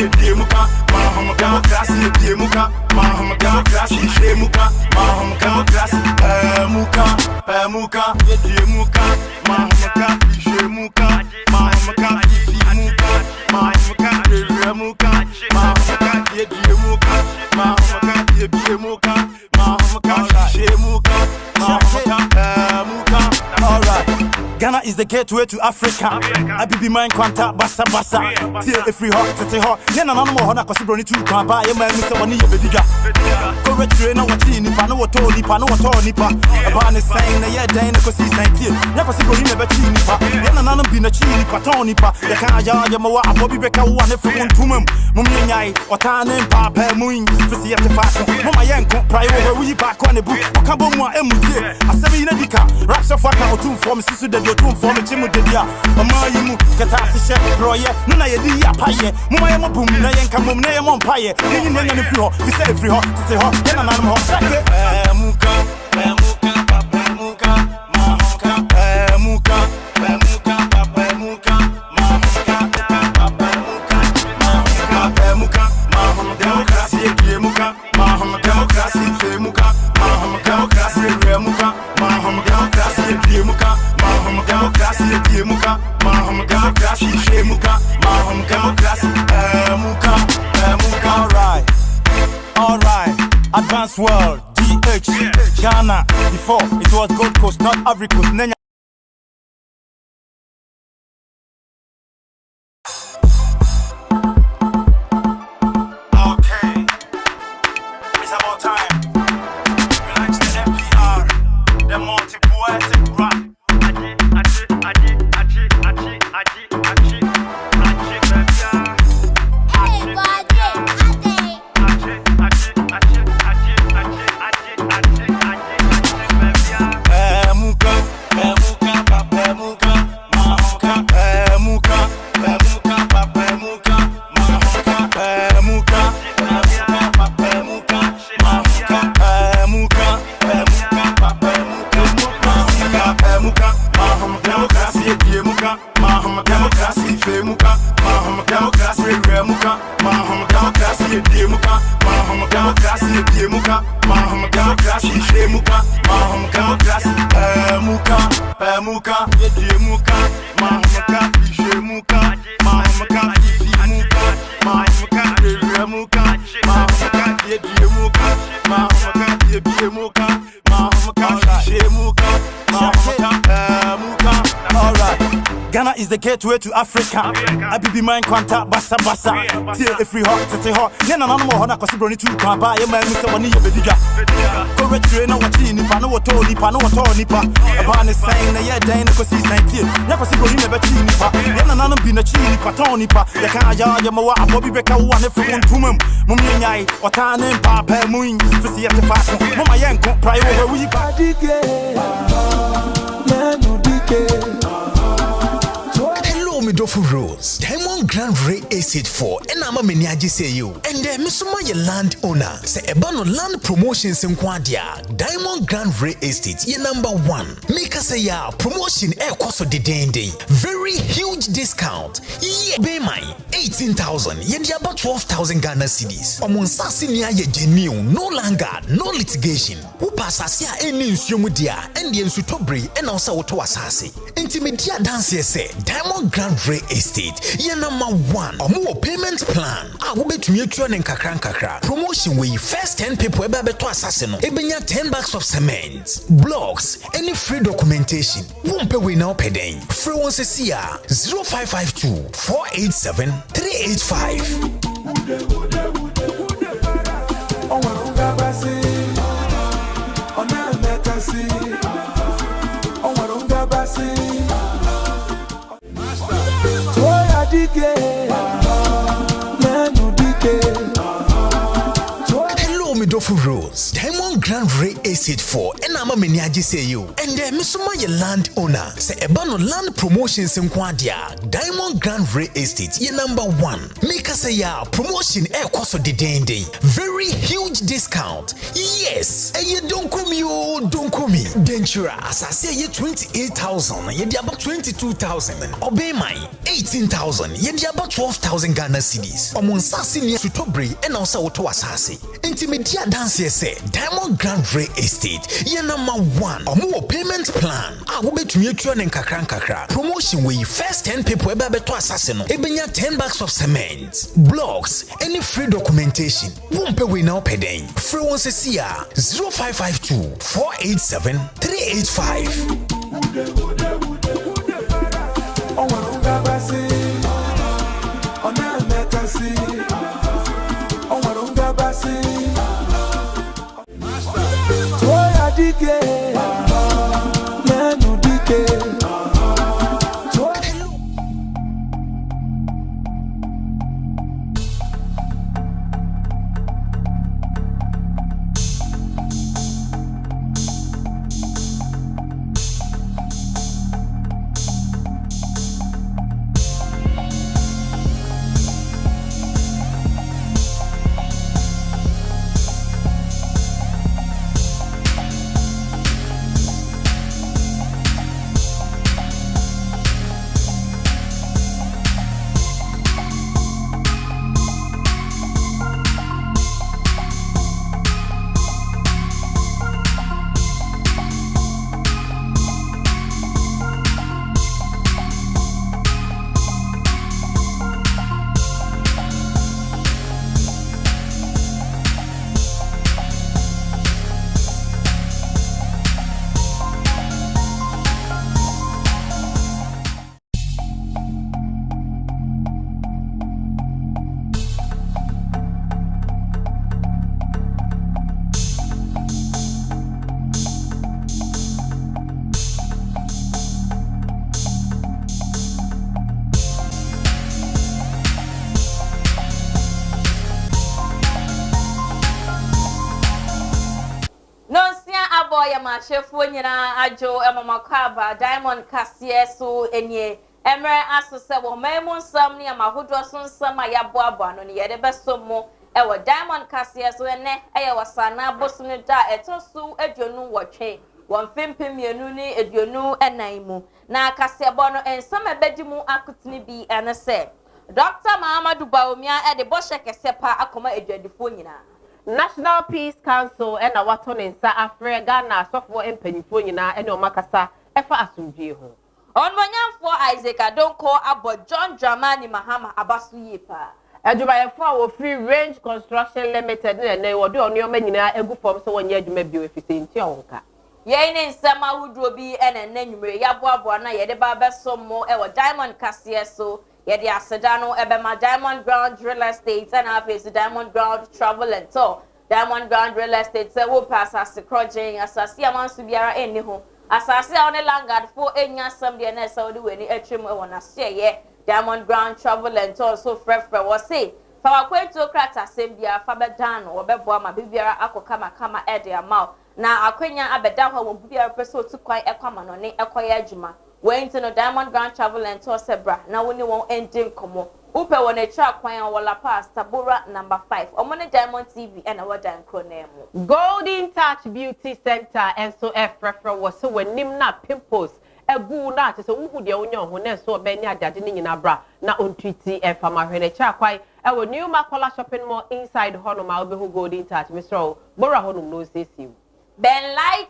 Demuka, Mahama Democracy, Demuka, Mahama Democracy, Demuka, Mahama Democracy, Muka, Demuka, Mahama Demuka, Mahama Demuka, Mahama Demuka, Mahama Demuka, Mahama Demuka, Mahama. Alright. Ghana is the gateway to Africa. I be mind contact bassa. Till if we hot, tete hot. Nena no more na kwasi broni tu kan ba. Ye man Mr. Wani ye bediga. Go retire na wati nipa no wato nipa no wato nipa. Aba ne sign na ye dan na kwasi 19. Ya kwasi broni na be chi nipa. Nena no bi na chi nipa ton nipa. Ya kan ya ma wa abobi beka wa ne fun tumum. Mum nyai ota ne pa pa muin. Fisi ya te fa. Mama yenko prior we back on the book. Okabo mu a emudie. Asabi na dika. Raps of waka otum form sisu de otum form chimu de dia. Mama yimu kata se she proye. No na ye di ya paye. Mama ye mo bum na yenka mum na ye mo paye. Yin nya no fi ho. Fi say free ho. Tete ho. Ye na na mo ho. Sake. Muka. Alright, Advanced World, DH, Ghana. Before it was Gold Coast, not Ivory Coast. Okay, it's about time. Relax the NPR, the multi-poetic rap. Mahama Democracy, Femuka, Mahama Democracy, Remuka, Mahama Democracy, Demuka, Mahama Democracy, Demuka, Mahama Democracy, Shemuka, Mahama Democracy, Pemuka, Demuka, Mahama Shemuka, Mahama Demuka, Mahama Remuka, Mahama Demuka, Mahama Demuka, Mahama Shemuka, Mahama Pemuka. Alright. Ghana is the gateway to Africa. I be mind contact bassa. Till if we hot, tete hot. Nena no more na kwasi broni tu kan ba. Ye man Mr. Wani ye bediga. Go retire na wati nipa no wato nipa. Aba ne sign na ye dan na kwasi 19. Ya kwasi broni na be chi nipa. Nena no bi na chi nipa ton nipa. Ya kan ya ma wa abobi beka wa ne fun tumum. Mum nyai ota ne pa pa muin. Fisi ya te fa. Mama yenko prior we back. Midofo Rose, Diamond Grand Ray Estate 4, and I'm a meniaji say you. And then Missuma your land owner, say Ebano Land Promotions in Quadia, Diamond Grand Ray Estate, your number one. Make us say ya promotion air cost of the day. Very huge discount. Yeah, be mine 18,000, yendi about 12,000 Ghana cedis. Omon sasi niya ye genuine, no longer, no litigation. Who pass asia any insuumudia, and the insutobre, and also to asasi. Intimidia dance say Diamond Grand Ray Estate, your number one. Or more payment plan. I will bet mutual and kakra. Promotion where first 10 people ebe to assassin. Ebenya 10 bags of cement, blocks, any free documentation. Won't pay we now paying. Free one see 0552 487 385. Hello, Midofo Rose, Diamond Grand Ray Estate 4, and I'm a meniaji say you. And then Missuma your land owner, say Ebano Land Promotions in Quadia, Diamond Grand Ray Estate, your number one. Make us say ya promotion koso didende. Very huge discount. Yes, and you don't come Dentura asase ye 28,000, ye di about 22,000. Obey my 18,000, ye di about 12,000 Ghana cedis. Omon sase ni sutobre and also woto asase. Intimedia dance say Diamond Grand Ray Estate. Ye number 1. Omo payment plan. Wo betumi atwa nen kakra. Promotion we first 10 people ebe beto asase no. Ebenya 10 bags of cement, blocks, any free documentation. Won't pay we now pay den. Free one say 0552 487 385. Shefu nyina ajo emamakaba Diamond Kasie so enye emre aso se wo memu nsam ne amahodo so nsam ayaboabo no ne yede beso mo ewo Diamond Kasie so ene eye wasana bosunu da etosu aduonu wotwe won fempemienu ni aduonu enan mu na Kasie bo no ensam ebedi mu akutini bi ene se Dr. Mahamadou Bawumia e de bo hye pa akoma adwadifo nyina National Peace Council and a waton in South Africa, Ghana, software and pennyfo nyina and your makasa efa asumdie ho. On for Isaac don't call about John Dramani Mahama abasu yepa. Adwumayefo wo free range construction limited na na wo do on your nyina egu form so wonye adwuma bio efise nti onka. Ye ne nsama hudro bi ene nanwumre yaboabo na ye de ba beso mo e wo Diamond Kasie so ye de asedano ebe ma Diamond Ground Real Estate and after Diamond Ground Travel and Tour. Diamond Ground Real Estate se wo pass as project asasi amansu biara eni ho. Asasi a one langard for enya sam de na saudi we ni atwem e wona share ye Diamond Ground Travel and Tour so frefre wo say fa wakweto krata sem bia fa bedan wo beboa ma bibiara akoka makama e de amount na akwenya abeda ho wo bibiara peso tukwan ekwama no ne ekoye adwuma we into no Diamond Ground Travel and Tour sebra na woni won ending komo upe wona twa kwan wala pass tabura number 5 omone Diamond TV and our dan kronemu Golden Touch Beauty Center and so frefre wo so wanim na pimples egu na ate so uhu de onye ho na so obeni adade ni nyina bra na ontwiti fama hwene twa kwan e wo New Makola Shopping Mall inside honoma obehu Golden Touch Mr. Bora honum no sesi Ben Light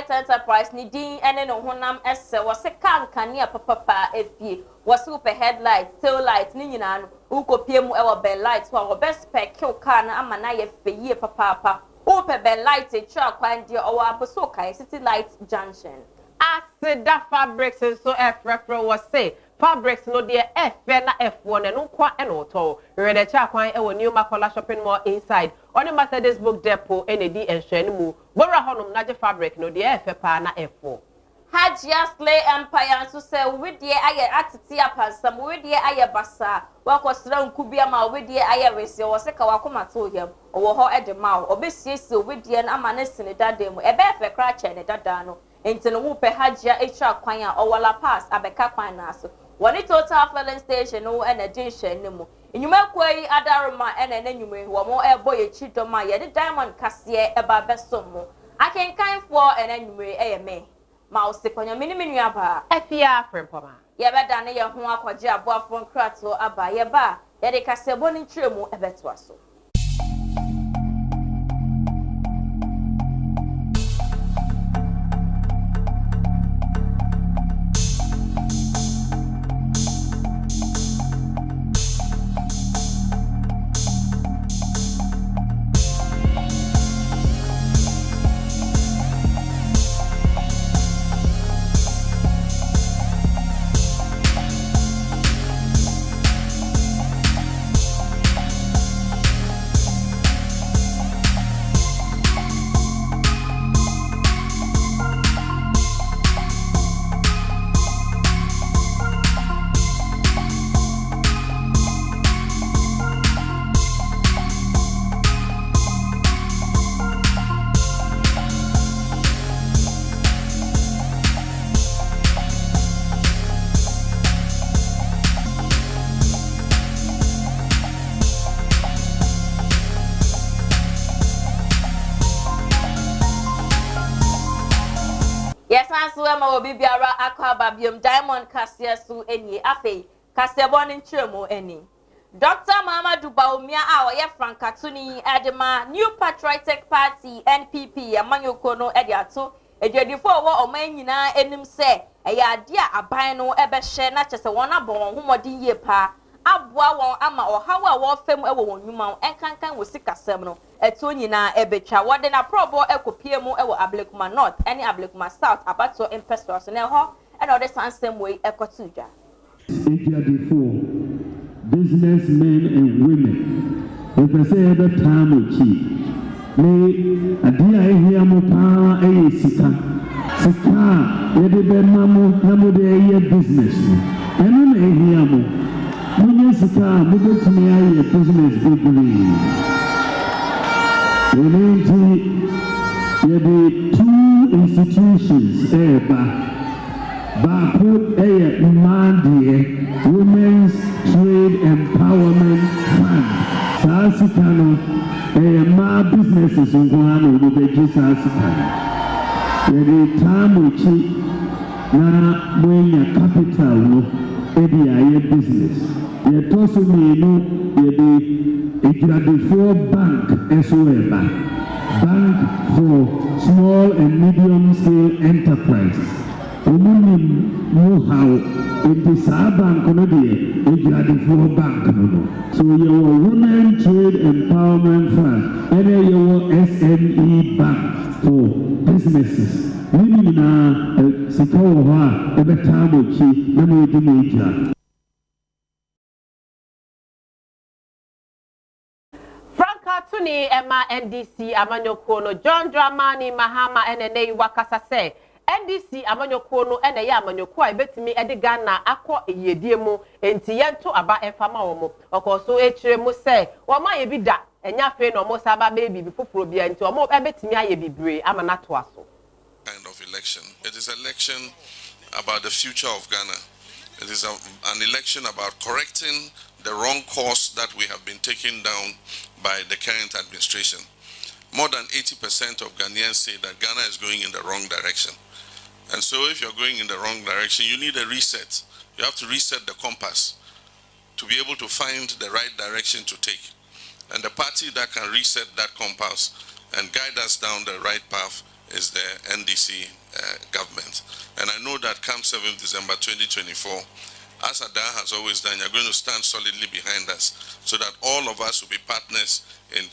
Enterprise ni din ene no honam esse wo se kan kania papa efie wo super headlight tail light ni nyina no ukopie mu e wo Ben Light wo best spec car na ama na ye feyie papa upe Ben Light e twa kwan die o wa so kai City Light Junction Asida Fabrics so frefre wo se Fabrics no de F na F1 no kwa eno to rede cha kwan e wo New Makola Shopping Mall inside on the Mercedes Book Depot ND enhwene mu bora honum na je fabric no de F pa na F4 Hajia's Clay Empire so say we de aye atiti apasam we de aye basa wakosra nkubia ma we de aye wese wo se ka wakoma to him wo ho e de ma obesiesi we de na ama na sine dada mu ebe efe kra che ne dada no enti no wo pe Hajia echa kwan a owala pass abeka kwan na so One total filling station no and a junction no more. In you make way adaruma and an anyway, one more air boy chito my the diamond cassier about best more. I can kind for an anyway, a me. Mouse on your minimum yaba. Efia friend poma. Yaba dane ya hua kwa jabwa from krato aba yaba. Yade kaseboni tremu ebetwaso. Yes, I swear my baby ara aquababium diamond cassia su any afe cassia born in Chemo any. Dr. Mama Dubaumia our ye Frankatuni Adema New Patriotic Party NPP Amanyokono Ediato Ejedi for what o man yina enim say a dia abino ebe share na chese wana bon humodi ye pa abua won ama or how a fem ewo won nyuma enkankan wo sikasem no eto nyina ebetwa wode na probo ekopie mu ewo Ablekuma North any Ablekuma South abato impestors na ho and other sansem way ekotuja businessmen and women if I say the time we keep me adia ehia mo pa sika yede be mamu na mo de business eno na ehia mo Munye sika mubetumi aye business bigly. We two institutions Baku Mandie Women's Trade Empowerment Fund. Sasitano ma businesses in Guano Mubeji Sasitano. Yedi tamuchi na mwenya capital no edi business. Yetosu minu yedi Ejradefo Bank SOEBA. Bank for Small and Medium Scale Enterprise. Umunim know-how in the bank Ejradefo Bank. So your Women Trade Empowerment Fund and your SME Bank for businesses. Women na sikawa ebetamochi na medimija. Tuni Emma NDC Amanyokono John Dramani Mahama NNA Wakasa say NDC Amanyokono ene ya Amanyokwa ebetimi Ghana akọ eyediemu enti yento aba efama omo okoso echire mu say woma ye bi da enya fe no mo saba baby bi foforo bia enti omo ebetimi aye bibre amana to aso kind of election. It is an election about the future of Ghana. It is an election about correcting the wrong course that we have been taken down by the current administration. More than 80% of Ghanaians say that Ghana is going in the wrong direction. And so if you're going in the wrong direction, you need a reset. You have to reset the compass to be able to find the right direction to take. And the party that can reset that compass and guide us down the right path is the NDC government. And I know that come 7th December 2024, as Ada has always done, you're going to stand solidly behind us so that all of us will be partners in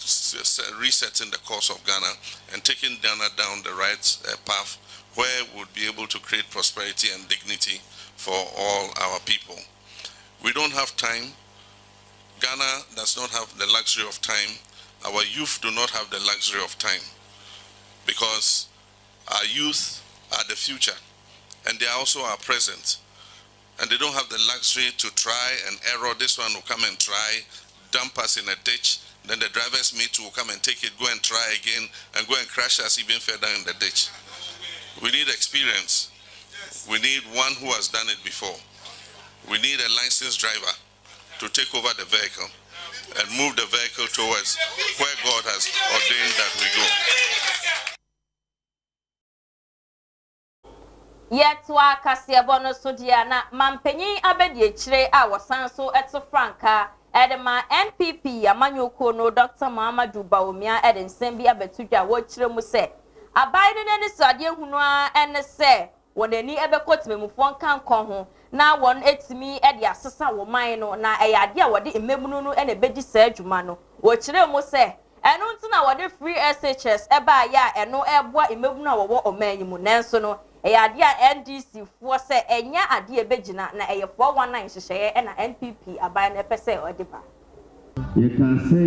resetting the course of Ghana and taking Ghana down the right path where we'll be able to create prosperity and dignity for all our people. We don't have time. Ghana does not have the luxury of time. Our youth do not have the luxury of time because our youth are the future and they are also our present. And they don't have the luxury to try and error. This one will come and try, dump us in a ditch. Then the driver's mate will come and take it, go and try again, and go and crash us even further in the ditch. We need experience. We need one who has done it before. we need a licensed driver to take over the vehicle and move the vehicle towards where God has ordained that we go. Yet wa kasia bono sodia na mampenyin abedi echire a wasan so eto franka edema NPP amanyoko no Dr. Muhammadu Bawumia eden sembi abetudwa wo chire mu se abai ne ne sade hunu a ene se wonani ebekotmemufo nkan kon ho na won etimi ede asesa wo man no na eyade a wode ememunu no ene bedi sa adwuma no wo chire mu se eno ntina wode free SHS eba ya eno eboa ememunu a wo oman mu nenso no eyade a NDC fo se enya ade ebegina na eye 419 hyehyeye ena NPP abai na pese odiba you can say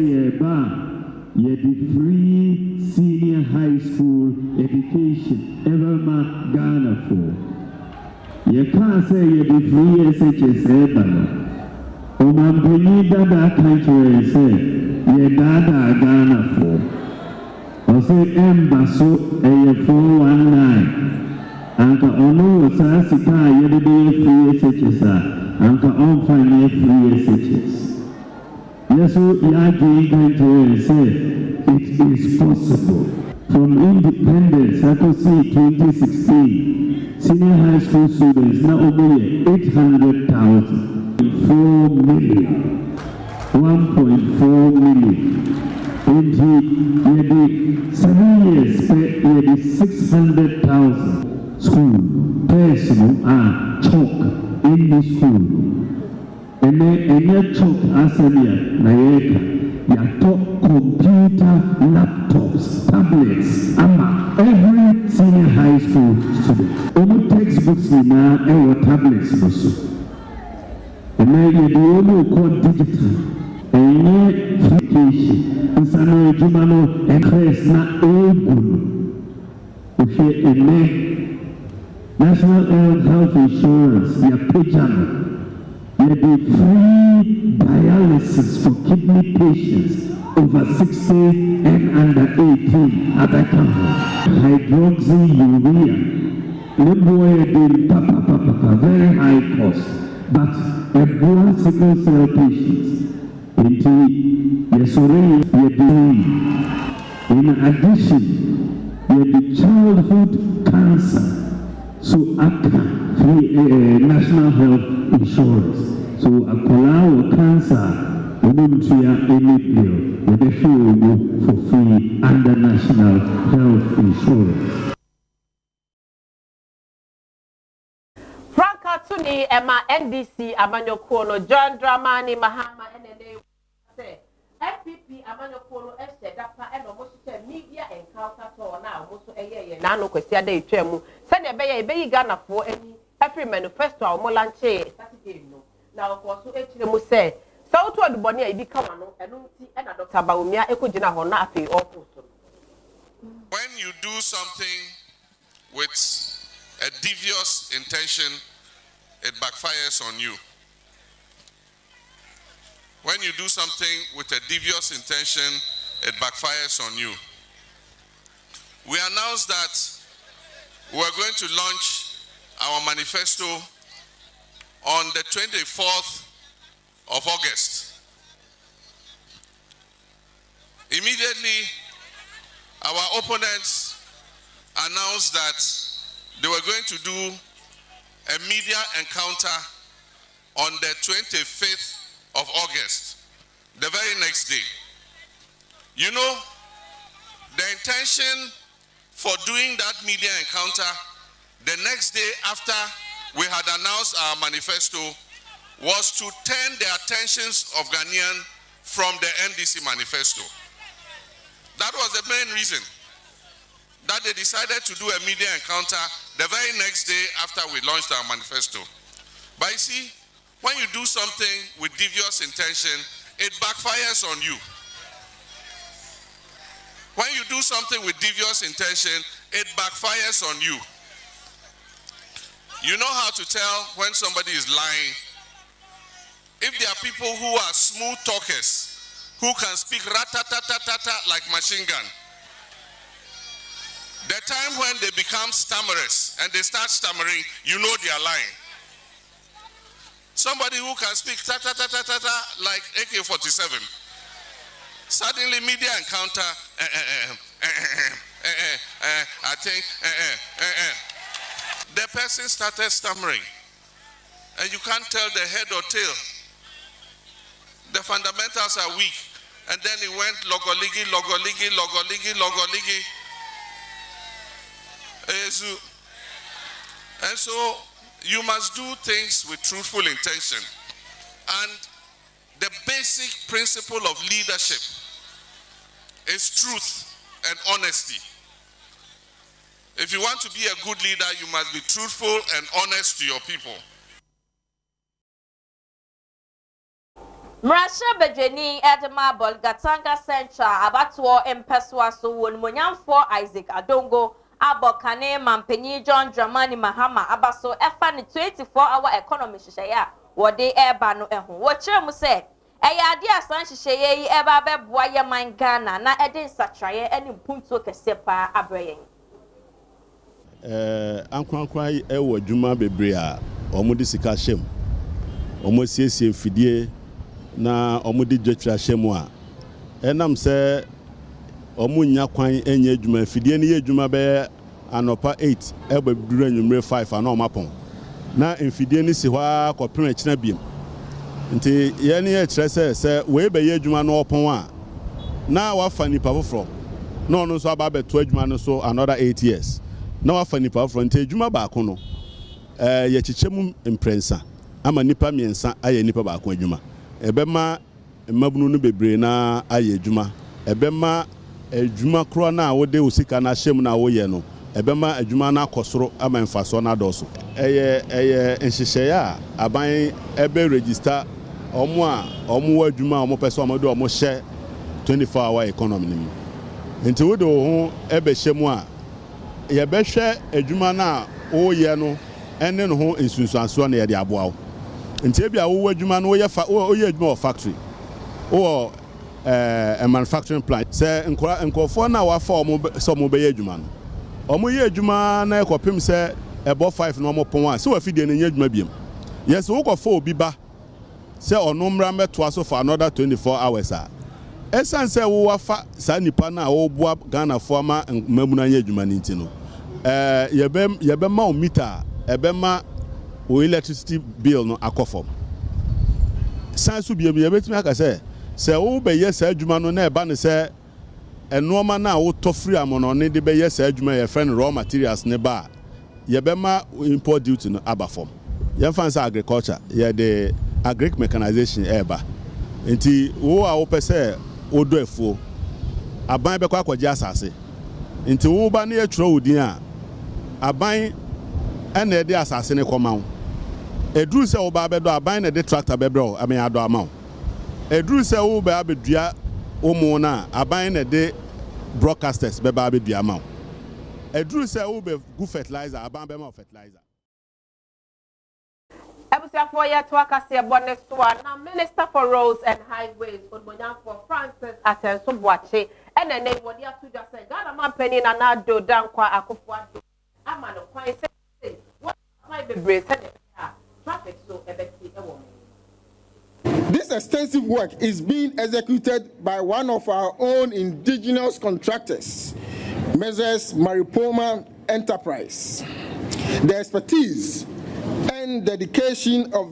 ye the free senior high school education everma Ghana for you can say ye the free SHS eba omampeni dada country say ye dada Ghana for o say embaso eye 419 Anka ono sasika yede free SHS anka on fine free SHS. Yes, we are going to say it is possible. From independence, I could see 2016, senior high school students now only 800,000, 4 million, 1.4 million. 7 years, 600,000. School, personal, chalk in the school. And then chalk assemblea, Nayeka, Yato computer, laptops, tablets, every senior high school student. All textbooks now, our tablets also. And then you only call digital. And education, and some Jumano, and Chris, not able. Okay, National Health Insurance, your payment, you be free dialysis for kidney patients over 60 and under 18 at that time. Hydroxyurea, very high cost, but a blood sickle cell patients, in addition, you the childhood cancer. So ACA, free National Health Insurance. So allow cancer, we don't any bill with a show for free under National Health Insurance. Franka Tuni Emma NDC Amanyoko John Dramani Mahama NNA say FPP Amanyoko Dapa and almost media encounter to now almost a year. Nano Questia Day Tremu. Send a bay Ghana for any every manifesto or Molanche Saturday. No. Now, of course, H. say, so to the Bonnie, become and Dr. Bawumia Ekojina Honafi or when you do something with a devious intention, it backfires on you. When you do something with a devious intention, it backfires on you. We announced that we're going to launch our manifesto on the 24th of August. Immediately, our opponents announced that they were going to do a media encounter on the 25th of August, the very next day. You know, the intention for doing that media encounter the next day after we had announced our manifesto was to turn the attentions of Ghanaians from the NDC manifesto. That was the main reason that they decided to do a media encounter the very next day after we launched our manifesto. But you see, when you do something with devious intention, it backfires on you. When you do something with devious intention, it backfires on you. You know how to tell when somebody is lying. If there are people who are smooth talkers, who can speak rat-ta-ta-ta-ta-ta like machine gun, the time when they become stammerers and they start stammering, you know they are lying. Somebody who can speak ta ta ta ta ta ta like AK-47. Suddenly media encounter, I think, the person started stammering. And you can't tell the head or tail. The fundamentals are weak. And then he went logoligi, logoligi, logoligi, logoligi. And so you must do things with truthful intention. And the basic principle of leadership is truth and honesty. If you want to be a good leader, you must be truthful and honest to your people. Mrasha Bejeni Edema Bolgatanga Central Abatuo Empeswa so won for Isaac Adongo Abokane Mampeni John Dramani Mahama Abaso Efani 24-hour economy shaya wode eba no eho wo kire mu se eya ade asan hihye eba beboa ye man Ghana na ede nsatraye ene mpuntuo kese pa abrayen ankwankwan ewo dwuma bebre a omudi sika hyem omosiesie mfidie na omudi dwetwa hyem a enam se omunya kwan enye adwuma mfidie ne ye adwuma be anopa 8 eba biduru anwumre 5 ana omapon na mfidie ne si hwa kopem akina biem nti ye ne ye kire se we be ye adwuma no opon a na wafa nipa foforo na ono so aba beto adwuma no so another 8 years na wafa nipa foforo nti adwuma ba ko no ye chichemu imprensa ama nipa miensa aye nipa ba ko adwuma ebema mmabunu no bebre na aye adwuma ebema adwuma kro na wode osika na hyem na wo ye no ebema adwuma na akosoro ama mfaso na doso eye nhihye a aban ebe register omo adwuma omo pese omo do omo hye 24-hour economy nim nti wo do ho ebe hyemu a ye be hwe adwuma na wo ye no ene no ho nsunsuanso na ye de aboawo nti e bia wo adwuma no wo ye adwuma of factory wo a manufacturing plant se nkofo na wafa omo be ye adwuma no omo ye adwuma na ekopem se ebo 5 no omo pon a se wa fidie na ye adwuma biem yes wo kofo obi ba se onomra meto aso for another 24 hours a esan se wo wafa sa nipa na wo boa Ghana fo ama mamuna ye adwuma ninti no ye be ma o meter ebe ma o electricity bill no akofom san su biem ye betimi aka se wo be ye sa adwuma no na eba ne se enoma na wo to free amono ne de be ye sa adwuma ye friend raw materials ne ba ye be ma import duty no abafom ye fancy agriculture ye de agric mechanization eba nti wo a wo pese odo efuo aban be kwa kwaje asase nti wo ba na ye twro wudin a aban ena e de asase ne komawo eduru se wo ba be do aban na de tractor be bro amen ado amawo eduru se wo ba abedua omo na aban na de broadcasters be ba abedua amawo eduru se wo be good fertilizer aban be ma fertilizer Ebusiafo ya to akase bonestwa na Minister for Roads and Highways Odmonyanfo Francis Asenso Boache ene ne wodi atuja se Ghana mampani na nado dankwa akofo ama no kwan se what might be brace traffic so ebeti ewo. This extensive work is being executed by one of our own indigenous contractors, Messrs. Maripoma Enterprise. The expertise and dedication of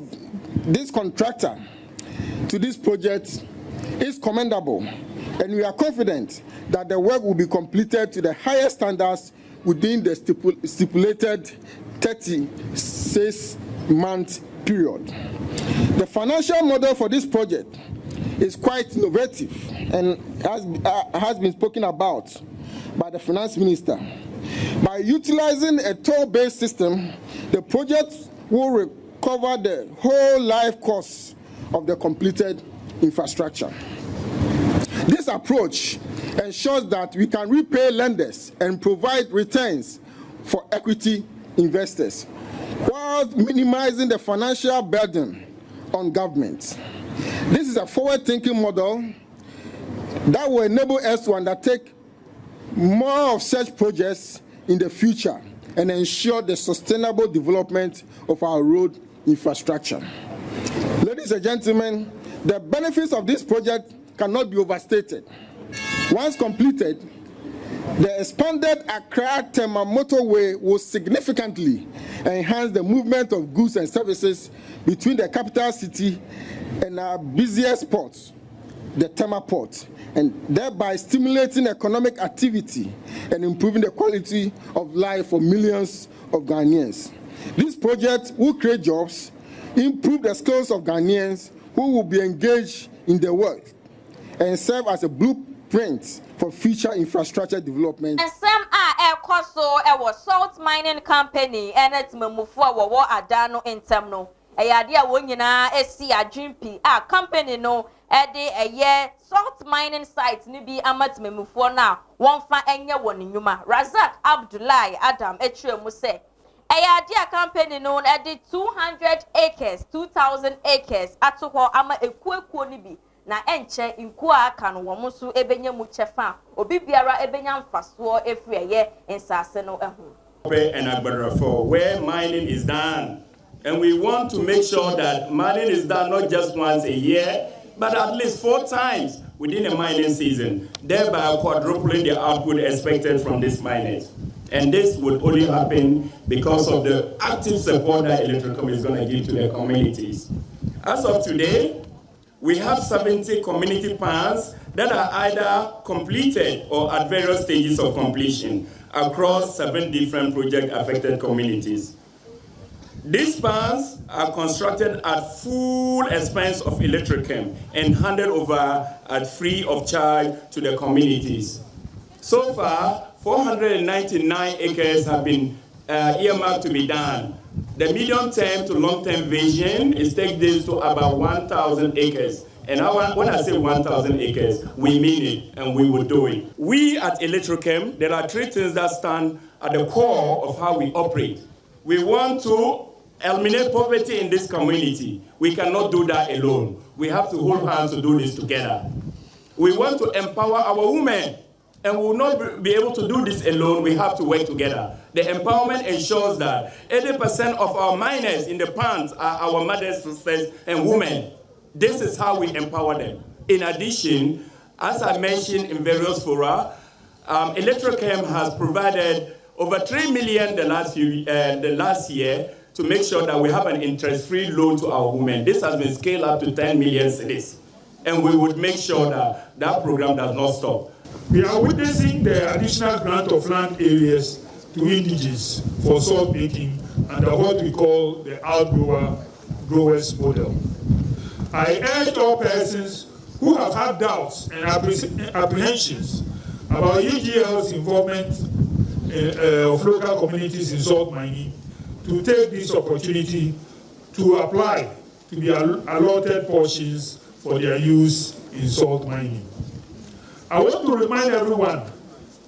this contractor to this project is commendable, and we are confident that the work will be completed to the highest standards within the stipulated 36-month period. The financial model for this project is quite innovative and has been spoken about by the finance minister. By utilizing a toll-based system, the project will recover the whole life cost of the completed infrastructure. This approach ensures that we can repay lenders and provide returns for equity investors, while minimizing the financial burden on government. This is a forward-thinking model that will enable us to undertake more of such projects in the future and ensure the sustainable development of our road infrastructure. Ladies and gentlemen, the benefits of this project cannot be overstated. Once completed, the expanded Accra-Tema motorway will significantly enhance the movement of goods and services between the capital city and our busiest port, the Tema port, and thereby stimulating economic activity and improving the quality of life for millions of Ghanaians. This project will create jobs, improve the skills of Ghanaians who will be engaged in the work, and serve as a blueprint for future infrastructure development. And some are so a salt mining company and it's Mamufua Wawa Adano in Temno. A idea when you na see a dreampi company no a year salt mining site nibi amat Mamufua now one fa enya one in Yuma. Razak Abdullahi Adam Etre Muse. A idea company known at the 200 acres, 2,000 acres at ama ekwe nibi. Na enche inkua kan womusu ebenye muchefa obi biara ebenya mfaso efriye ensase no ehu and Agbarafo where mining is done, and we want to make sure that mining is done not just once a year but at least 4 times within a mining season, thereby quadrupling the output expected from these miners. And this would only happen because of the active support that Electrocom is going to give to their communities. As of today, we have 70 community plans that are either completed or at various stages of completion across 7 different project-affected communities. These plans are constructed at full expense of Electrochem and handed over at free of charge to the communities. So far, 499 acres have been earmarked to be done. The medium-term to long-term vision is take this to about 1,000 acres. And when I say 1,000 acres, we mean it, and we will do it. We at Electrochem, there are 3 things that stand at the core of how we operate. We want to eliminate poverty in this community. We cannot do that alone. We have to hold hands to do this together. We want to empower our women. And we will not be able to do this alone. We have to work together. The empowerment ensures that 80% of our miners in the ponds are our mothers, sisters, and women. This is how we empower them. In addition, as I mentioned in various fora, Electrochem has provided over 3 million the last year to make sure that we have an interest-free loan to our women. This has been scaled up to 10 million cedis. And we would make sure that that program does not stop. We are witnessing the additional grant of land areas to indigenes for salt making under what we call the outgrowers model. I urge all persons who have had doubts and apprehensions about UGL's involvement of local communities in salt mining to take this opportunity to apply to be allotted portions for their use in salt mining. I want to remind everyone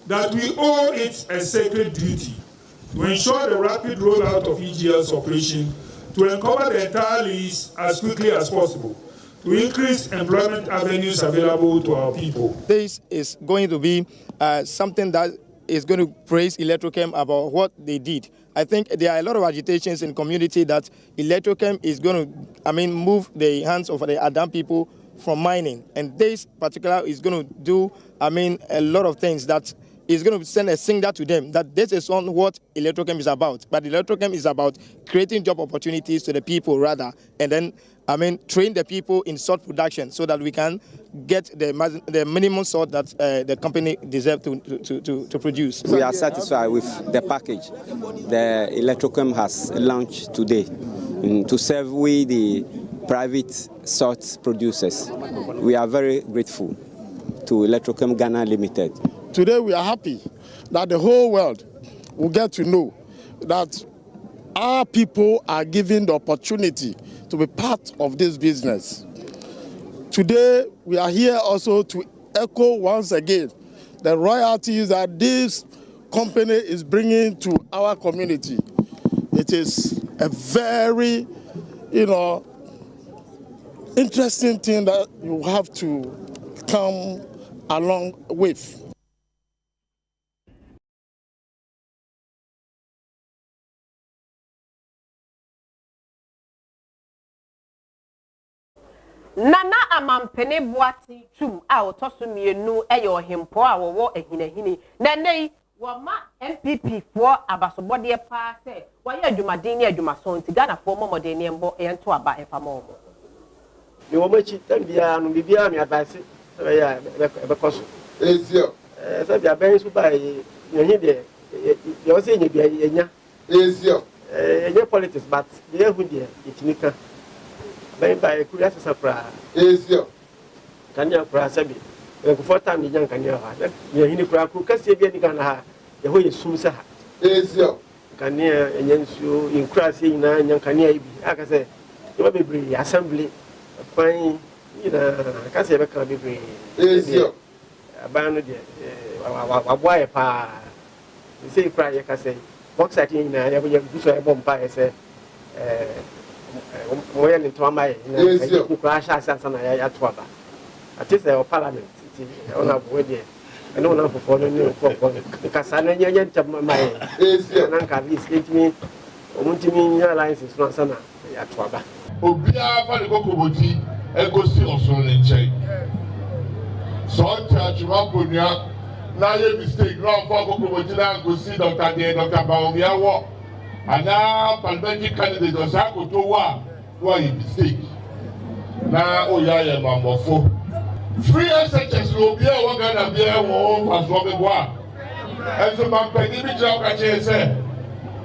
that we owe it a sacred duty to ensure the rapid rollout of EGL's operation, to uncover the entire list as quickly as possible, to increase employment avenues available to our people. This is going to be something that is going to praise Electrochem about what they did. I think there are a lot of agitations in the community that Electrochem is going to, move the hands of the Adam people from mining, and this particular is going to do, a lot of things that is going to send a signal to them that this is on what Electrochem is about. But Electrochem is about creating job opportunities to the people rather, and then train the people in salt production so that we can get the minimum salt that the company deserves to produce. We are satisfied with the package the Electrochem has launched today to serve the private salt producers. We are very grateful to Electrochem Ghana Limited. Today we are happy that the whole world will get to know that our people are given the opportunity to be part of this business. Today we are here also to echo once again the royalties that this company is bringing to our community. It is a very, interesting thing that you have to come along with. Nana amampene boati tum a otoso mienu eye ohempo a wo ehinahini na nei wama MPP for abasobode pa se waye adwumaden ni adwumason ti Ghana for momode ne embo ento aba efama omo ni wo machi tambia no bibia mi advice ya be koso ezio se bia ben su ba yehin de yo se nye bia yenya ezio yenye politics but ye hu de itinika ben ba kuria sesa pra ezio kanya pra sabi e ko fota mi jan kanya ha ye hini kura ku kase bia ni Ghana ha ye ho ye sumsa ha ezio kanya enye nsuo in krase ina nya kanya ibi aka se ye bebre assembly kwan ina kase be kan bebre ezio abanu de wa ye pa se kura ye kase box ati ina ye bo ye guso e bompa ye se moya ni to mai ina ku kura sha sa na ya to aba ati se o parliament ti ona bo de eno na fofo no ni ko kasa na nya ntam mai na nka bi sketimi omuntimi nya license no sana ya to aba obia fa de kokoboti egosi osun ni nche so church wa bonia na ye mistake no fa kokoboti na gosi Dr. Bawumia wo ana parliamentary candidate Osako to wa ye mistake na oya ye mamofo free SHS obia wa Ghana bia wo paso be boa enso mampani bi jira ka che se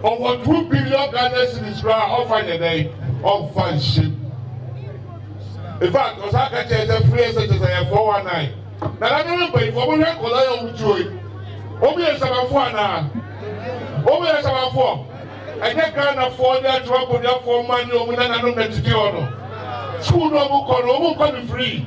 over 2 billion Ghana cedis fra offer the day of friendship. In fact, Osaka che se free SHS ya 419 na na no be for mo re ko la yo mutuo obi e sabafo ana obi e sabafo anya Ghana for the trouble there for man no mu na no metiti ono school no mu ko free.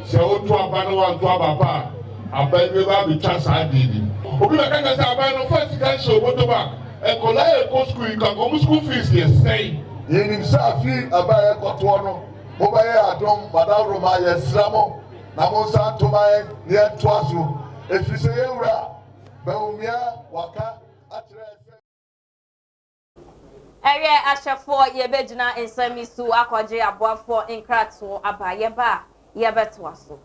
Se o to aba no wan to aba pa aba be ba bi twa sa didi obi be kan say aba no first kan show moto back e ko la e ko school kan ko school fees dey say yin sa fi aba e ko to no mo ba ye adom madam roma ye sramo na mo sa to ma ye to aso e fi se ye wura Bawumia waka atre Ere ashafo ye bejina ensami su akwaje aboafo inkrato abaye ba ye beto aso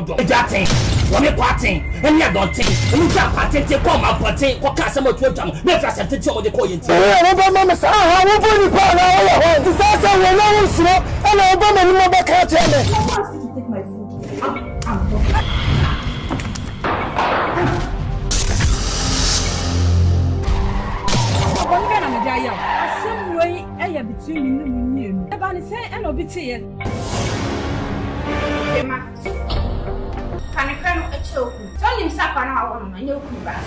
Jatin, one parting, and you don't think, and you can't patent to come up and take what customer to them. Make us to show the coin. Obama, I will put it on our disaster when I was slow, and Obama never catch me. I want you to take my food. One guy, I'm a giant. Some way, I am between you. About say, and I'll be here. Can I cram a choke? Tell him sap an hour and you'll come back.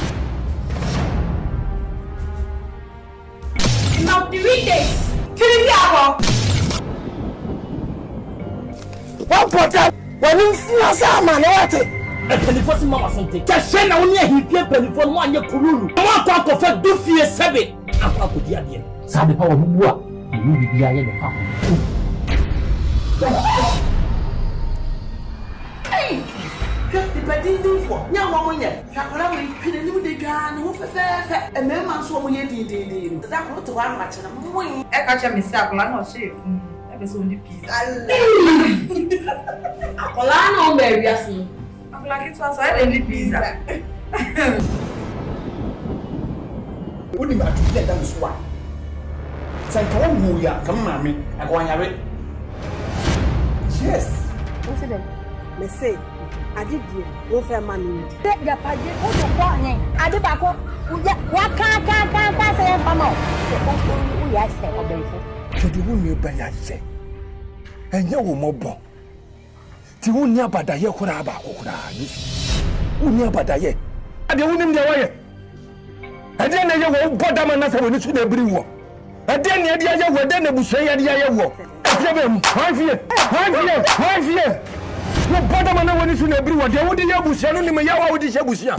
Now, the weekdays, one portal, when you see us, what a telephone mama something. Just send only a hip telephone 1 year Kurulu. I want to confess do fear 7. I'm not good idea. Sabe power who you will be in the family. The badin for now, one year. Sakura will pin a new degan who for fair, and then man so many did. That not to one much and I'm going. I catch a mistake, I'm not safe. I was on the piece. Acolano, Mary, Like it was a pizza. Wouldn't you actually that was why? Sankawan who ya come mammy, I go on your way. Yes. President, me say, I did you, no fair money. Take your party, who's the point? I did back up. What can't say for more? We are saying, obey. To the woman you buy, I say. And you will mobile. To near Badaye Kuraba, who near Badaye. I don't know the way. And then you won't put them another when it's every war. And then the idea were then the Bushay the other war. Five years. No put them another when it's every war. They wouldn't have Bushay in my yawa with the Shabusia.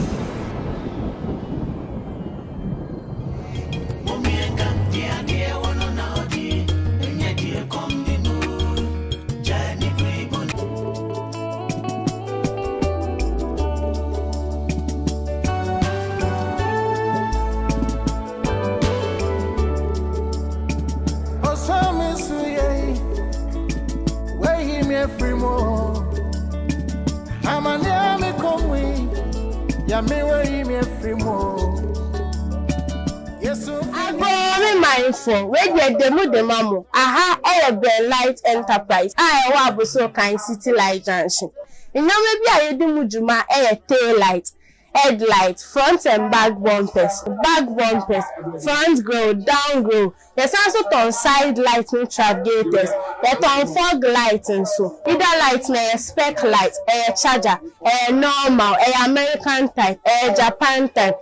Light Enterprise. I was so kind City Light Junction. You know, maybe I do Mujuma tail light, headlight, front and back bumpers, front grill, down grill. There's also on side lighting travigators. There's on fog lighting so. Either light na spec light, charger, normal, American type, Japan type,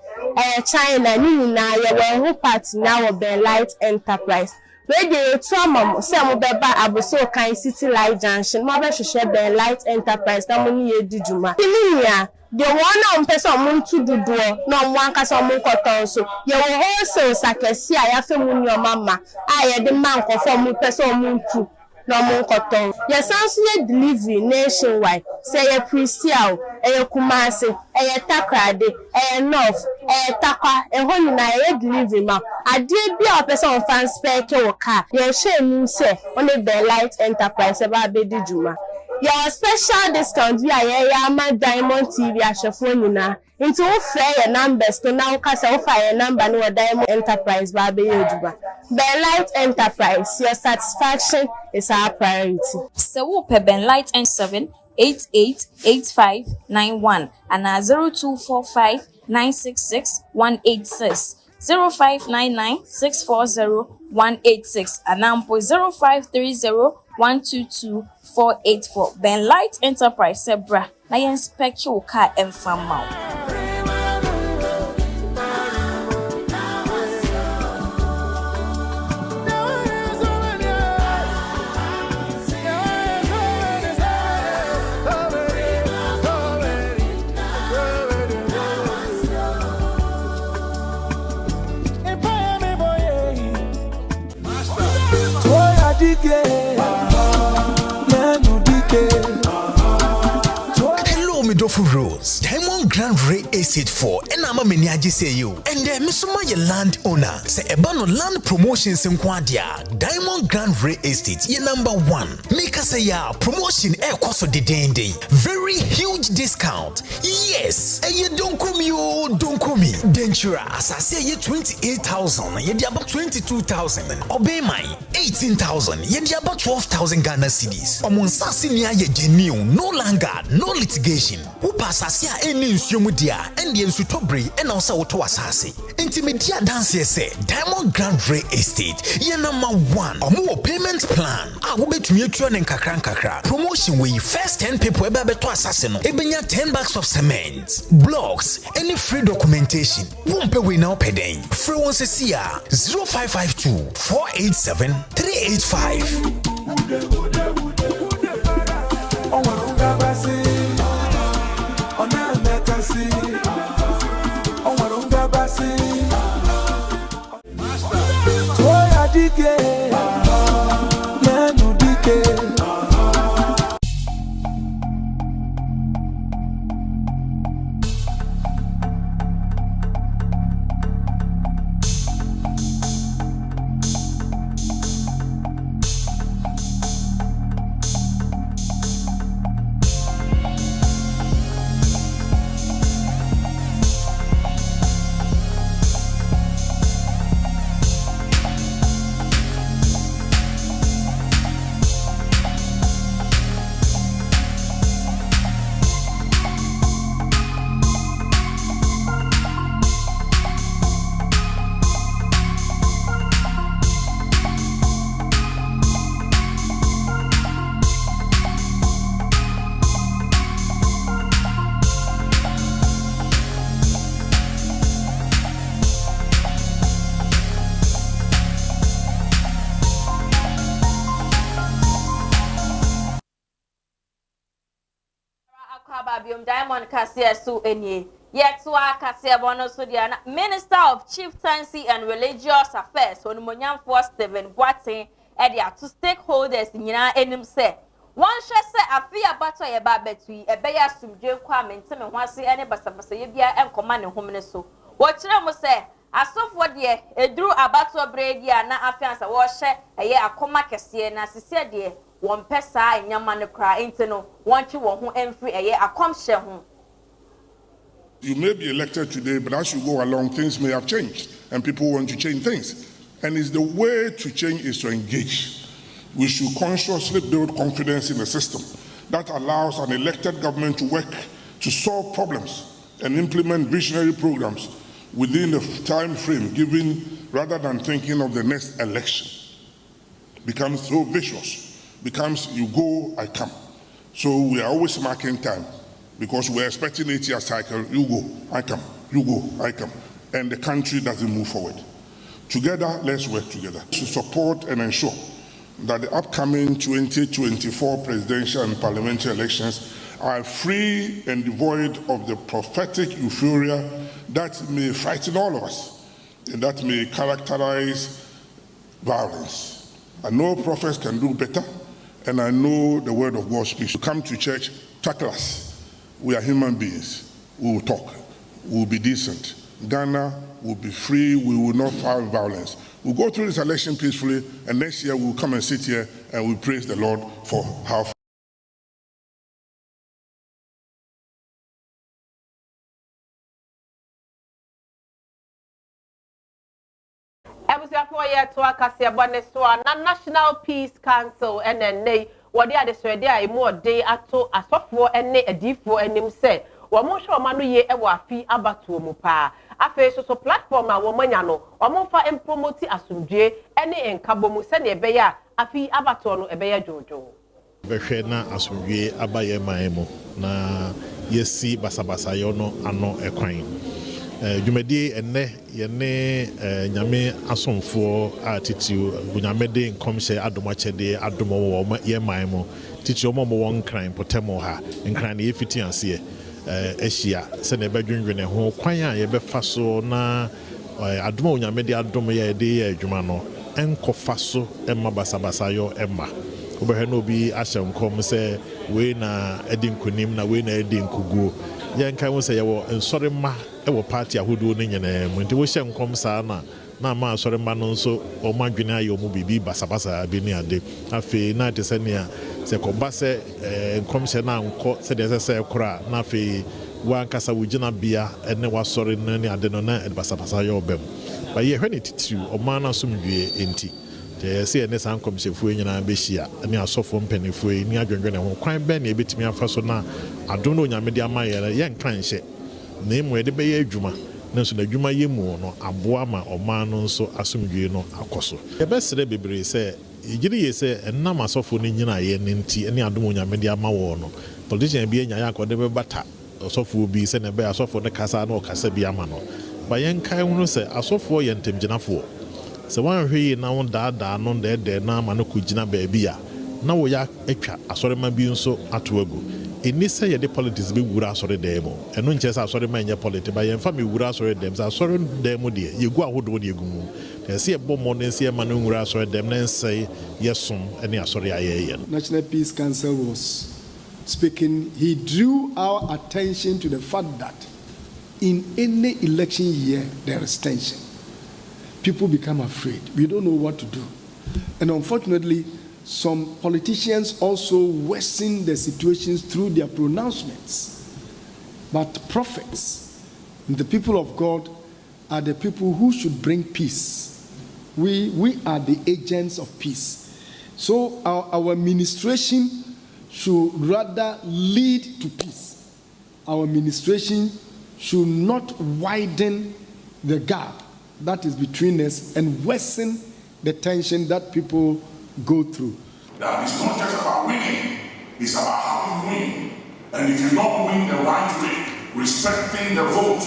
China. Ni na ye who party now of the Light Enterprise. Radio trauma, some beba abuso kind City Light Junction, mother should share the Light Enterprise, that money ye did you ma. The one person to do door, no one can some cotton so. You will also say, I have your mama. I had the man conform person moon to no more cotton. Your son's delivery nationwide. Say a Priscial, a Kumasi, a Takrade, a North, a Taka, a Honey, delivery ma. I did be a person fan spare car. Your shame, say, only the Light Enterprise about Baby Juma. Your special discount via my Diamond TV as your phone na. Into fair numbers to now cast off a number no Diamond Enterprise Baby Yojuba. The Light Enterprise, your satisfaction is our priority. So Ben Light and 7888591 and 0245 966 186 0599 640 186 and number 0530 122 484. Ben Light Enterprise Sebra. I inspect your car and farm out. Hello, Midofo Rose. Diamond Grand Ray Estate 4. And I'm a meniaji say you. And then Missuma your land owner. Say Ebano Land Promotions in Quadia. Diamond Grand Ray Estate. Ye number 1. Make us say ya promotion air cost of the day. Very huge discount. Yes. And you don't come Dentura. As I say ye 28,000. Ye di about 22,000. Obey my 18,000. Ye di about 12,000 Ghana cedis. Omonsa niya ye genuine. No longer. No litigation. Upa sasia eni nsuomudia endi ensutobre ena osa woto asase. Intimedia dance say Diamond Grand Ray Estate. Ye number 1. Omo payment plan. Wo betumi atwa ne nkakra. Promotion we first 10 people ebe beto asase no. Ebenya 10 bags of cement, blocks, any free documentation. Won't we now pay den. Free one see 0552 487 385. Diamond Kasia so enie. Yet to our Kasia Bono Sudiana, Minister of Chieftaincy and Religious Affairs, Onumonyam for Stephen Boateng, Edia to stakeholders in Yana Enim say. One shall say a fear battle a babetui, a bear sum Joe Kwame, and Tim and see any Basabasabia and command home so. What Chilamo say, as of what year, a drew a battle braid ya na affairs a washer, a year a coma cassia, and as he said, dear, one pesa in your man cry into want you who free a year a come share home. You may be elected today, but as you go along, things may have changed, and people want to change things. And it's the way to change is to engage. We should consciously build confidence in the system that allows an elected government to work to solve problems and implement visionary programs within the time frame given rather than thinking of the next election. Becomes so vicious, becomes you go, I come. So we are always marking time because we're expecting 8-year cycle, you go, I come, you go, I come. And the country doesn't move forward. Together, let's work together to support and ensure that the upcoming 2024 presidential and parliamentary elections are free and devoid of the prophetic euphoria that may frighten all of us and that may characterize violence. I know prophets can do better, and I know the word of God speaks. Come to church, tackle us. We are human beings. We will talk. We will be decent. Ghana will be free. We will not fight violence. We'll go through this election peacefully, and next year we'll come and sit here and we'll praise the Lord for how. National Peace Council NNA what they are the swear there more day ato asofo ene adifo enim say wo mo hwe o ma no ye e wo afi abatuo mu pa afi so platform a wo manya no o mo fa promote asumdwe ene enkabo mu se ne ebe ya afi abatuo no ebe ya jojo behwe na asumdwe abaye maemu na yesi basabasa yo no ano ekwan dwumadi enne yene nyame asomfo atiti bunyamede nkomhye adomachede adomo wo ye maemu titi omo mo won kran potemo ha nkran ne yefiti ase ehia se ne bedwunwene ho kwan a ye befa so na adomo nyamede adomo ye de ye adwuma no enkofa so emma basabasa yo emma obehwe no bi ahyemkom se we na edinkunim na we na edinkuguo yanka wo se ye wo nsore ma ewo party ahodo no nyene mu nti wo hye nkom saa na ma asore ma no nso o madwene ayo mu bibi basabasa bi ni ade afi na te se ne se ko ba se nkom hye na nko se de se kora na afi wa nkasa wugina bia ene wasore no ni ade no na basabasa yo bem ba ye hwe ne titiri o ma na somdwe enti te se ene san kom hyefu nyina be hia ne asofo mpanifu ni adwendwene ho kwan be na ebetimi afa so na adono nyamede amaye ye nkran hye na emu ede be ye adwuma na so na adwuma ye mu no aboa ma oman no nso asomdwe no akoso ye be sere bebre se yigiri ye se enam asofo no nyina ye nenti ene adomo nyamede amawo no politician bi enya ya akode be bata asofo bi se na be asofo ne kasa na okasa bi ama no ba ye nkan hu se asofo ye ntemgyinafo se wan hwe na won daada no de na ma no kugina ba bia na wo ya atwa asorema bi nso atoagu eni se ye de politics be wura asore dem eno nche se asore ma nye politics ba ye mfa me wura asore dem se asore dem de ye gu ahodo de egu mu te se ye bomo ne se ma no wura asore dem na nse yesom ene asore aye National Peace Council was speaking. He drew our attention to the fact that in any election year there is tension. People become afraid. We don't know what to do. And unfortunately, some politicians also worsen the situations through their pronouncements. But prophets and the people of God are the people who should bring peace. We are the agents of peace. So our administration should rather lead to peace. Our administration should not widen the gap that is between us and worsen the tension that people go through. That is not just about winning, it's about how you win. And if you don't win the right way, respecting the vote,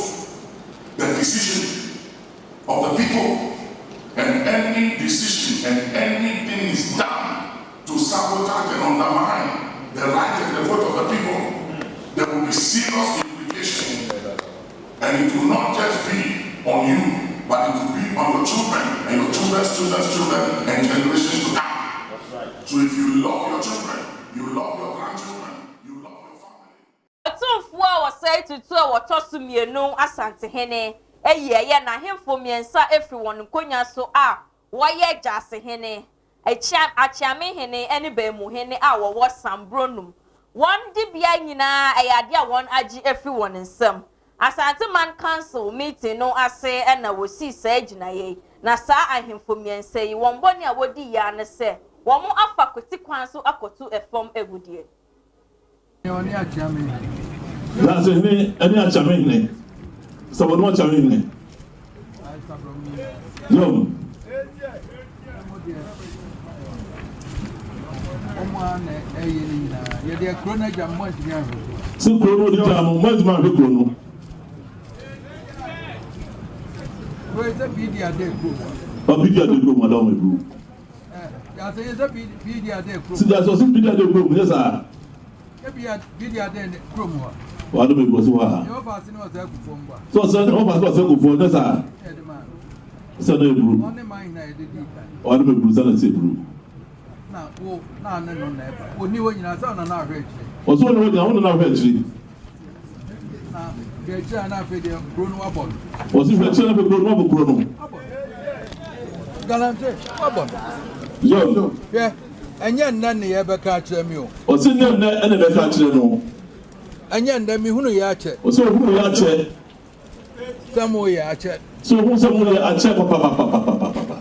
the decision of the people, and any decision and anything is done to sabotage and undermine the right and the vote of the people, there will be serious just be on you, but it will be on your children and your children's children and generations to come. So if you love your children, you love your grandchildren, you love your family. Otumfuo was say to two or tosumienu asante hene. Eye na hemfo miensa everyone nkonya so a woye jase hene. Achiame hene ene be mu hene a wo sambronum. One dibia nyina ayade a won agi everyone nsam. Asante man council meeting no ase na wo si sa aginaye. Na sa ahemfo miensa yi won boni a wodi ya ne se. Wo mu afa kwoti kwan so akotu efom egudie. Oni achiame. That's any achiame. Someone watch a minute. Yo. Si chrono di jam, mo ma be chrono. Where is the video de group? A video de group, madam group. Ya say is the video de group. Si that's what video de group, yes sir. Video de group. Wa do me go so wa. Your pass no was a group. So sir, no pass was a group for, yes sir. So no group. Only mine na dey. Wa do me group sana say group. Na wo na no na. Oni wo nyina sa na na hwe. O so no wo na hwe chiri. Na ge na fe de group no abon. O si fe chiri na fe group no abon group no. Galante, abon. Yo. Yeah. Enye nna ne ye be ka kire mi o. O si nne ene be ka kire no. Enye nda mi hunu ya che. O so hunu ya che. Samo ya che. So hunu samo ya che papa.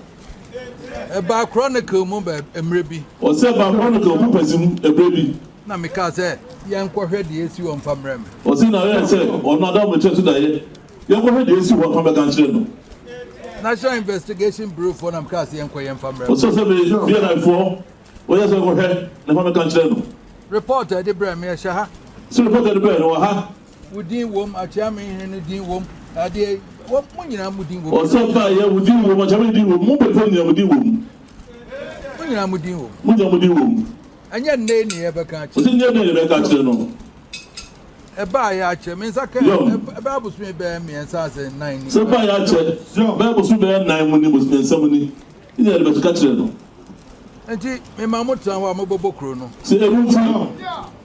E ba chronicle mu be emre bi. O se ba chronicle mu pesim emre bi. Na me ka se ye nkwohwe de esi wo mpamrem. O si na ye se ono da mo che so da ye. Ye nkwohwe de esi wo mpambe kan kire no. National Investigation Bureau for nam ka se ye nkwohwe mpamrem. O so se be na fo. O ye se nkwohwe na mpambe kan kire no. Reporter de brem ye sha. So reporter de brem no ha. Udin wom achiame hene din wom ade wom nyina mudin wom. O so ba ye udin wom achiame din wom mo pe fo ni udin wom. Nyina mudin wom. Nyina mudin wom. Anya nne ni ye be ka chi. O si nne ni be ka chi no. E ba ya che me nsa ka e ba busu me be me nsa se 9 ni. So ba ya che ba busu be 9 mu ni busu me nsa mu ni. Ni ye be ka chi no. Enti me ma mutan wa mo bobokro no. Se e mu ti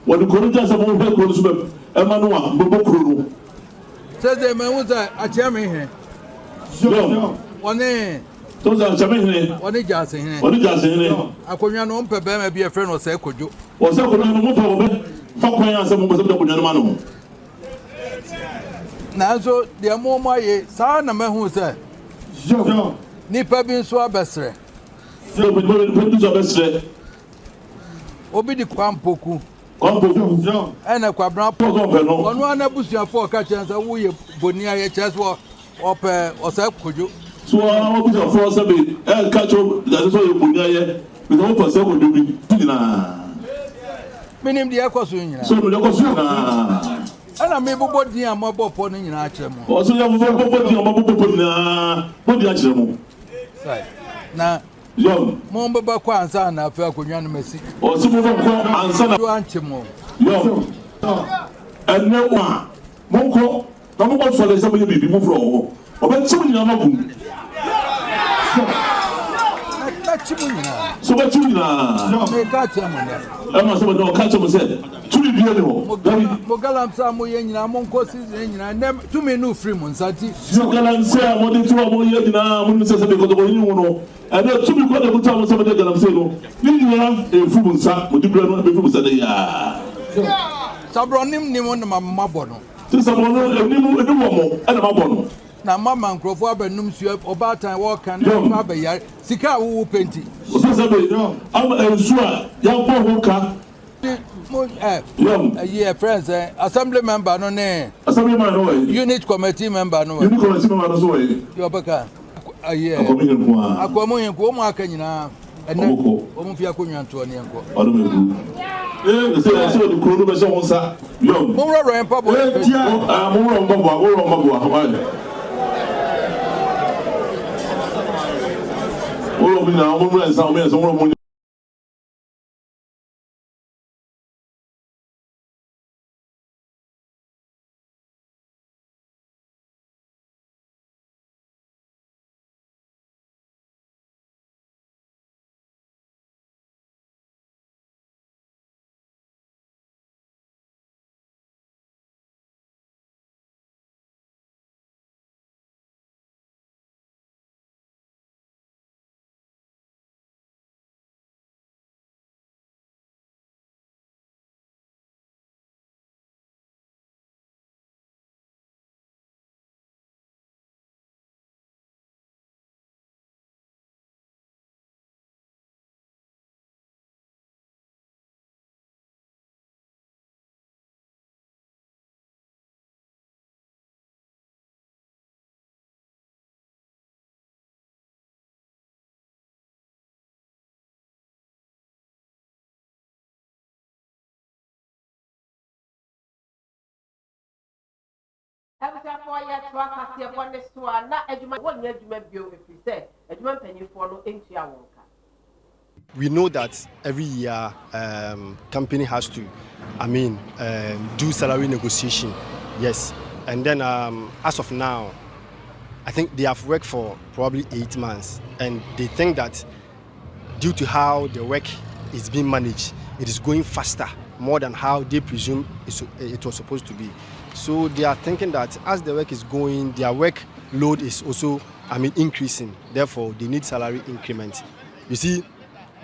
wo de koro ja se mo be koro so be e ma no wa bobokro no. Se de me hu za achiame hene. Yo. One to za achiame hene. One jase hene. One jase hene. Akonwa no mpe be ma bi e friend no se kojo. O se kojo no mo pa wo be fa kwan ya se mo be se kojo no ma no. Na so de mo mo ye sa na me hu se. Yo. Nipa bi nso abesre. So bi bi so abesre. Obi di kwampoku. Kwampoku. Ena kwabran poku. Onu ana busuafo ka chensa wo ye boni aye cheso ope ose kojo. So wa busuafo se be ka cho da so ye boni aye bi no pa se kojo bi tinina. Minim de akoso nyina. So me akoso na. Ana me bobo din amabopo no nyina akere mo. O so ye bobo din amabopo na. Bodi akere mo. Sai. Na yo mo mbaba kwa ansa na afa akonwa no masi. O so mo ko ansa na yo anchemo. Yo. Ene wa. Mo ko na mo ko so le se mo ye bibi mo fro ho. O be chimu nyina ma gum. Na chimu nyina. So be chimu nyina. Me ka chemo na. E ma so be no ka chemo se. Tumi bi ele ho. Mo galamsa mo ye nyina mo nko season nyina nem tumi no free mo nsati. So galamsa mo de tuwa mo ye nyina mo se be ko do yin wo no. And then tumi ko de ko tuwa mo se be de galamsa no. Ni nyina e fu mo nsa mo di bra no be fu mo sa de ya. Sabronim ni mo na mabɔ no. Ti sabrono enimu ediwo mo e na mabɔ no. Na mama nkrofo abanum su obatan wo kan na abayar sika wo penti. O so se be am ensu a ya bɔ ho ka. Mo yeah friends assembly member no ne. Assembly member no way. Unit committee member no way. Unit committee member no so way. Yo baka. Yeah. Akomo yenko mo aka nyina. Ene o mo fi akonwa nto ne yenko. Odo mebu. Se the kuro be se won sa. Yo. Mo ro empa bo. Mo ro mbo. Olo mi na mo ro nsa o mi so ro Ebusiafo ya twa kase ebon ne so a na adwuma won ya adwuma bio efiri se adwuma mpanyinfo no entua wonka. We know that every year company has to, do salary negotiation, yes. And then as of now, I think they have worked for probably 8 months, and they think that due to how the work is being managed, it is going faster, more than how they presume it was supposed to be. So they are thinking that as the work is going, their workload is also, increasing. Therefore, they need salary increment. You see,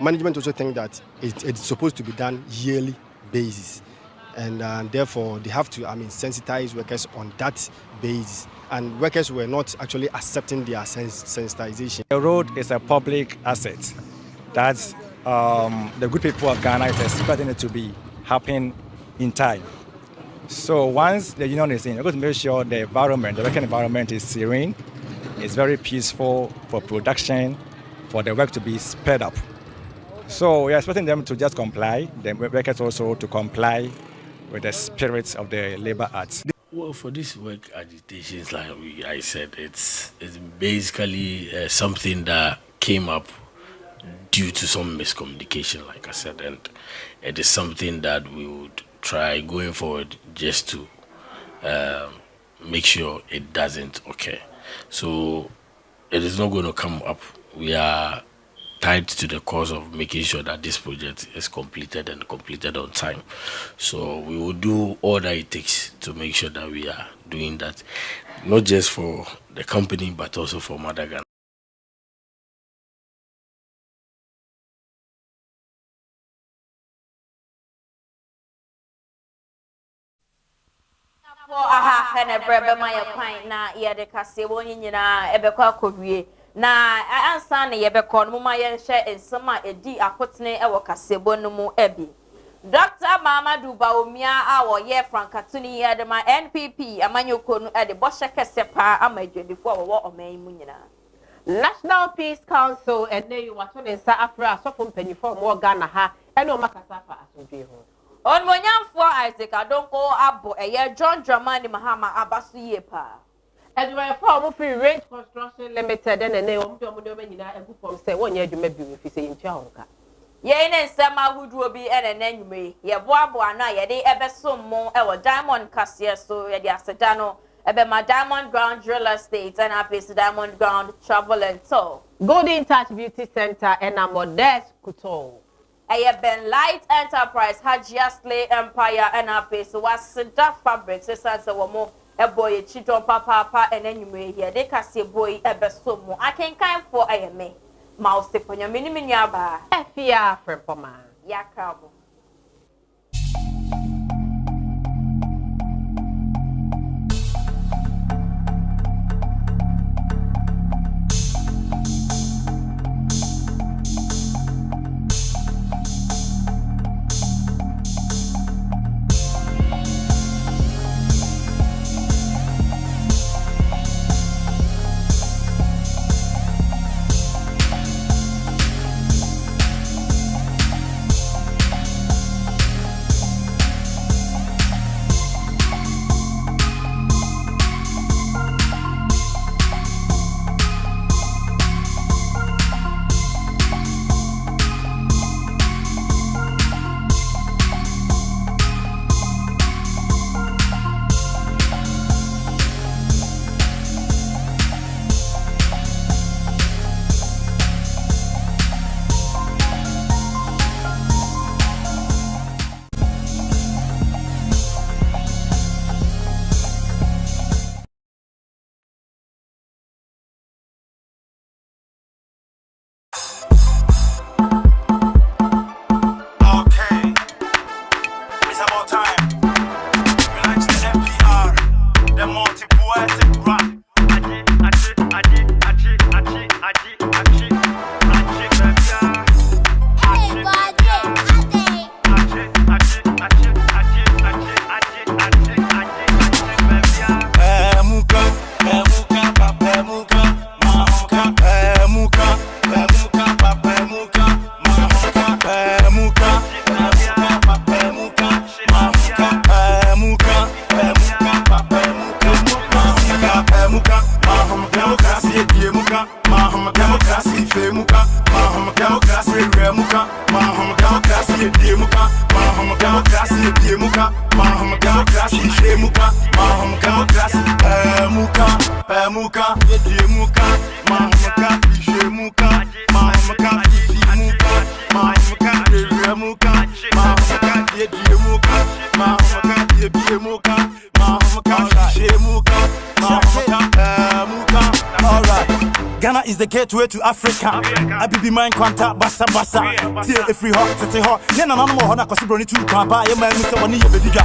management also think that it's supposed to be done yearly basis, and therefore they have to sensitize workers on that basis, and workers were not actually accepting their sensitization. The road is a public asset that the good people of Ghana is expecting it to be happening in time. So once the union is in, we're going to make sure the working environment is serene, it's very peaceful for production, for the work to be sped up. So we are expecting them to just comply, the workers also to comply with the spirits of the Labour Acts. Well, for this work agitations, like I said, it's basically something that came up due to some miscommunication, like I said, and it is something that we would try going forward just to make sure it doesn't occur. So it is not going to come up. We are tied to the cause of making sure that this project is completed and completed on time. So we will do all that it takes to make sure that we are doing that, not just for the company, but also for Madagascar. Aha, and a brother, my pint na ear the Cassio in ebe kwa na ansa na yebekọ no ma ye hye ensema edi akotene e wo kasebo no mu ebi Dr. Mamadou Bawumia a wo ye Frankatuni ye de ma NPP amanyoko no e de bo hye kese pa amadwedifo wo oman mu nyina National Peace Council ene yi wato ne nsa afra asofo mpanyifo mo Ghana ha ene o makasa fa asodwe ho on monyamfo Isaac Adonko abo eye John Dramani Mahama abasu ye pa Edward for free range construction limited and a nyina egu from say one year dwuma bi fi say ntua honka ye ne nsema huduo bi ene nanwume ye boaboa na ye de ebesom mo e wo Diamond Kasia so ye de aseda no ebe ma Diamond Ground Real Estate and apes Diamond Ground Travel and Tour Golden Touch Beauty Center and a Modest Couture Ben Light Enterprise Hajiasle Empire and apes waseda fabrics sense wo mo a boy, chidon papa, and anyway, here they can see boy ever so more. I can kind for a me. Mouse upon your minimum yaba. Fia for Poma. Yakabo. Muka, Mahamaka, Muka, Mahamaka, Muka, Mahamaka, Muka, Mahamaka, Muka, Mahamaka, Muka, Mahamaka, Muka. All right. Ghana is the gateway to Africa. I be mind contact bassa bassa. Till if we hot, it's hot. Then an animal on a cosibroni to come by a man with someone in your video.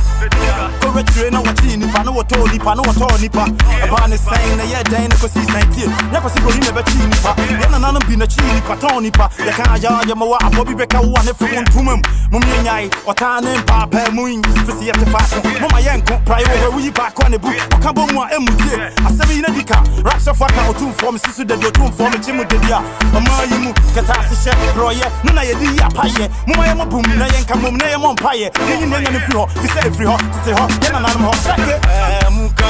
Correct trainer, what you need, Pano, what told Pano, what told Nipa. A barn is saying a year day in the Cosis 19. Never see him never chinipa. Then an animal been a chini patonipa. The Kaya Yamawa, Bobby Becker, one if you want to mum. Mummy, what I name Papa Moon, Fissia the Fast. Mama Yanko, prior, we back on the book. Kaboma Emuti, a 7 Dika, Raps of Waka or 2 forms, Sister. Your tomb for me, Chimu Dedia, Amayimu, Katasi Chef, Roya, Nuna Yadia Paye, Mumma Boom, Nayanka Mum, Nayamon Paye, Ning and the Frio, we say free hot, it's a hot, then an animal, Muka,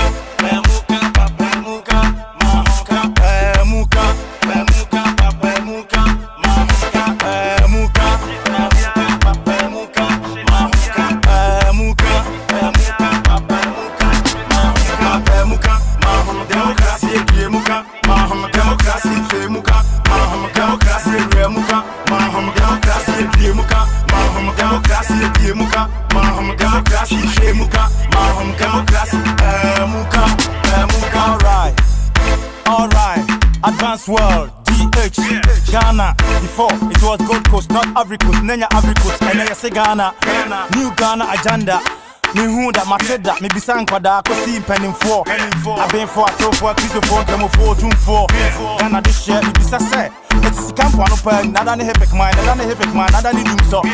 Muka, Papa Muka, Mamuka, Muka, Muka, Papa Muka, Mamuka, Muka, Papa Muka, Mamuka, Muka, Papa Muka, Mamuka, Muka, Democracy, Muka. Mahama democracy, Femuka, Mahama democracy, Remuka, Mahama democracy, Demuka, Mahama democracy, Demuka, Mahama democracy, Shemuka, Mahama democracy, Muka, Muka. Alright, advanced world, DH, Ghana. Before it was Gold Coast, not Ivory Coast, Nenya Ivory Coast, and I say Ghana, New Ghana agenda. Me who that my kid that me be sang for that I see penning for. I've been for a two for two for come for two for. Ghana this shit me be say. It's a camp one open. Nada ni hepek mine. Nada ni hepek mine. Nada ni doom so.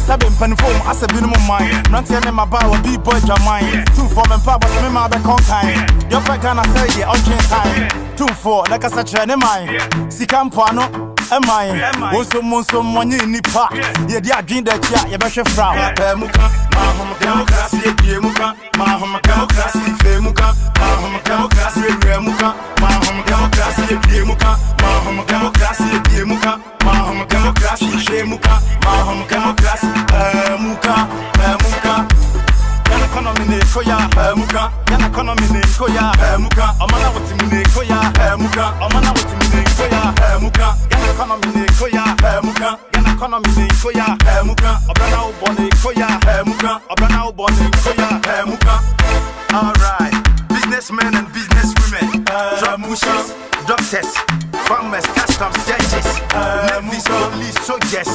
7 penny form as a minimum mine. Not tell me my bar will be boy Jamine. 2 for me papa me my back on time. Your pack Ghana say the on time. 2 for like a such a mine. Si camp one. Am I? Someone in Nipa. Yeah, they are doing that. Yeah, you better frown. Muka, Mahama democracy, Muka, Mahama democracy, Femuka, Mahama democracy, Remuka, Mahama democracy, Muka, Mahama democracy, Muka, Mahama democracy, Shemuka, Mahama democracy, Muka, Muka. Yana economy koya, Muka. Yana economy koya, Muka. Amana wati mine koya, Muka. Amana wati mine koya, Muka. Yana economy koya, Muka. Yana economy koya, Muka. Obrana ubone koya, Muka. Obrana ubone koya, Muka. All right, businessmen and businesswomen, drug pushers, doctors, farmers, customs, judges, navies, police, soldiers,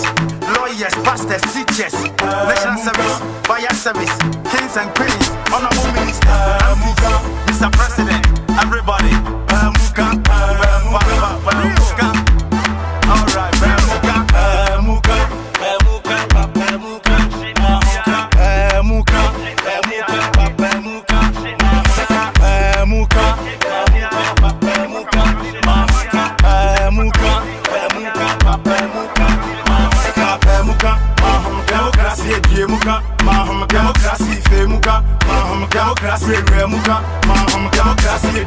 lawyers, pastors, teachers, national service, fire service, kings and queens, honorable ministers, Mr. President, everybody, Muka, Muka. All right, Muka, Muka, Muka, Papa Muka, Muka, Muka, Papa Muka, Muka, Papa Muka, Muka, Papa Muka, Muka, Mahama democracy, Muka, Mahama democracy, Femuka, Mahama democracy, Remuka, Mahama democracy,